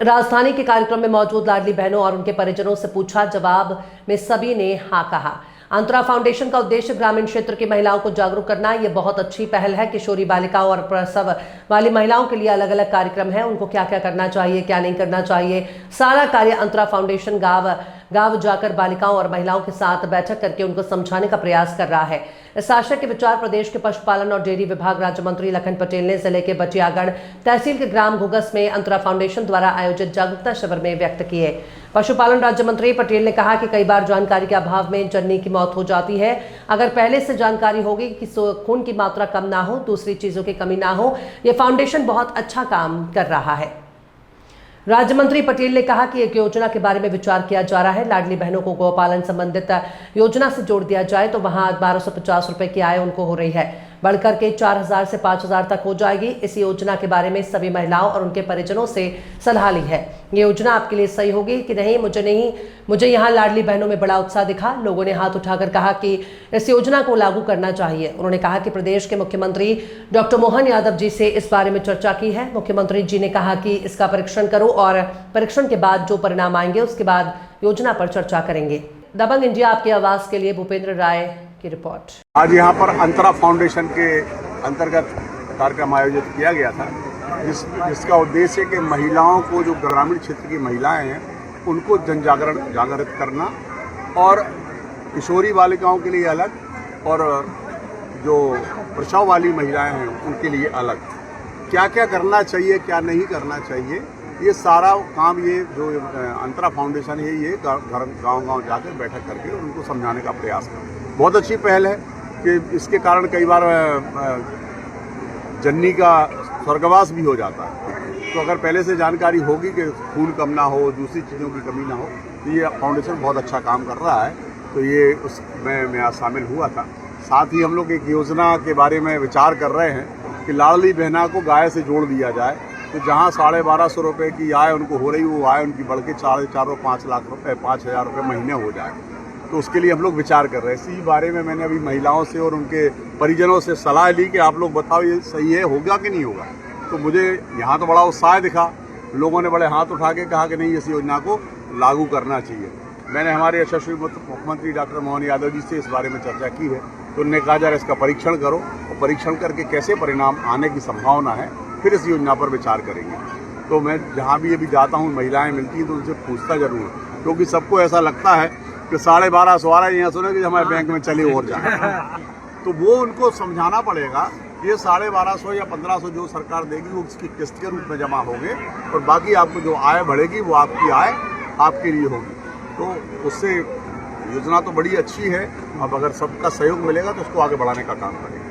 राजधानी के कार्यक्रम में मौजूद लाडली बहनों और उनके परिजनों से पूछा, जवाब में सभी ने हाँ कहा। अंतरा फाउंडेशन का उद्देश्य ग्रामीण क्षेत्र की महिलाओं को जागरूक करना। ये बहुत अच्छी पहल है। किशोरी बालिकाओं और प्रसव वाली महिलाओं के लिए अलग अलग कार्यक्रम है। उनको क्या क्या करना चाहिए, क्या नहीं करना चाहिए, सारा कार्य अंतरा फाउंडेशन गांव जाकर बालिकाओं और महिलाओं के साथ बैठक करके उनको समझाने का प्रयास कर रहा है। इस आशय के विचार प्रदेश के पशुपालन और डेयरी विभाग राज्य मंत्री लखन पटेल ने जिले के बचियागढ़ तहसील के ग्राम घुगस में अंतरा फाउंडेशन द्वारा आयोजित जागरूकता शिविर में व्यक्त किए। पशुपालन राज्य मंत्री पटेल ने कहा कि कई बार जानकारी के अभाव में जननी की मौत हो जाती है। अगर पहले से जानकारी होगी कि खून की मात्रा कम ना हो, दूसरी चीजों की कमी ना हो, ये फाउंडेशन बहुत अच्छा काम कर रहा है। राज्य मंत्री पटेल ने कहा कि एक योजना के बारे में विचार किया जा रहा है। लाडली बहनों को गौपालन संबंधित योजना से जोड़ दिया जाए तो वहां 1250 रुपए की आय उनको हो रही है, बढ़कर के 4000 से 5000 तक हो जाएगी। इस योजना के बारे में सभी महिलाओं और उनके परिजनों से सलाह ली है। ये योजना आपके लिए सही होगी कि नहीं? मुझे यहाँ लाडली बहनों में बड़ा उत्साह दिखा। लोगों ने हाथ उठाकर कहा कि इस योजना को लागू करना चाहिए। उन्होंने कहा कि प्रदेश के मुख्यमंत्री डॉक्टर मोहन यादव जी से इस बारे में चर्चा की है। मुख्यमंत्री जी ने कहा कि इसका परीक्षण करो और परीक्षण के बाद जो परिणाम आएंगे उसके बाद योजना पर चर्चा करेंगे। दबंग इंडिया आपकी आवाज के लिए भूपेंद्र राय की रिपोर्ट। आज यहाँ पर अंतरा फाउंडेशन के अंतर्गत कार्यक्रम आयोजित किया गया था, जिसका उद्देश्य है कि महिलाओं को, जो ग्रामीण क्षेत्र की महिलाएं हैं, उनको जागृत करना और किशोरी बालिकाओं के लिए अलग और जो प्रसव वाली महिलाएं हैं उनके लिए अलग क्या क्या करना चाहिए, क्या नहीं करना चाहिए, ये सारा काम ये जो अंतरा फाउंडेशन है ये गांव जाकर बैठक करके उनको समझाने का प्रयास कर। बहुत अच्छी पहल है कि इसके कारण कई बार जननी का स्वर्गवास भी हो जाता है। तो अगर पहले से जानकारी होगी कि खून कम ना हो, दूसरी चीज़ों की कमी ना हो, तो ये फाउंडेशन बहुत अच्छा काम कर रहा है। तो ये उसमें मैं आज शामिल हुआ था। साथ ही हम लोग एक योजना के बारे में विचार कर रहे हैं कि लाडली बहना को गाय से जोड़ दिया जाए, तो जहाँ 1250 रुपये की आय उनको हो रही, वो आय उनकी बढ़ के 4.5 लाख रुपये 5000 रुपये महीने हो जाए। तो उसके लिए हम लोग विचार कर रहे हैं। इसी बारे में मैंने अभी महिलाओं से और उनके परिजनों से सलाह ली कि आप लोग बताओ ये सही है, होगा कि नहीं होगा। तो मुझे यहाँ तो बड़ा उत्साह दिखा, लोगों ने बड़े हाथ उठा के कहा कि नहीं, इस योजना को लागू करना चाहिए। मैंने हमारे यशस्वी मुख्यमंत्री डॉक्टर मोहन यादव जी से इस बारे में चर्चा की है, तो उन्होंने कहा जरा इसका परीक्षण करो और परीक्षण करके कैसे परिणाम आने की संभावना है, फिर इस योजना पर विचार करेंगे। तो मैं जहाँ भी अभी जाता हूँ, महिलाएं मिलती हैं तो उनसे पूछता जरूर, क्योंकि सबको ऐसा लगता है कि 1250 यहाँ सुने कि हमारे बैंक में चले और जाए। तो वो उनको समझाना पड़ेगा, ये 1250 या 1500 जो सरकार देगी वो उसकी किस्त के रूप में जमा होंगे और बाकी आपको जो आय बढ़ेगी वो आपकी आय आपके लिए होगी। तो उससे योजना तो बड़ी अच्छी है। अब अगर सबका सहयोग मिलेगा तो उसको आगे बढ़ाने का काम करेंगे।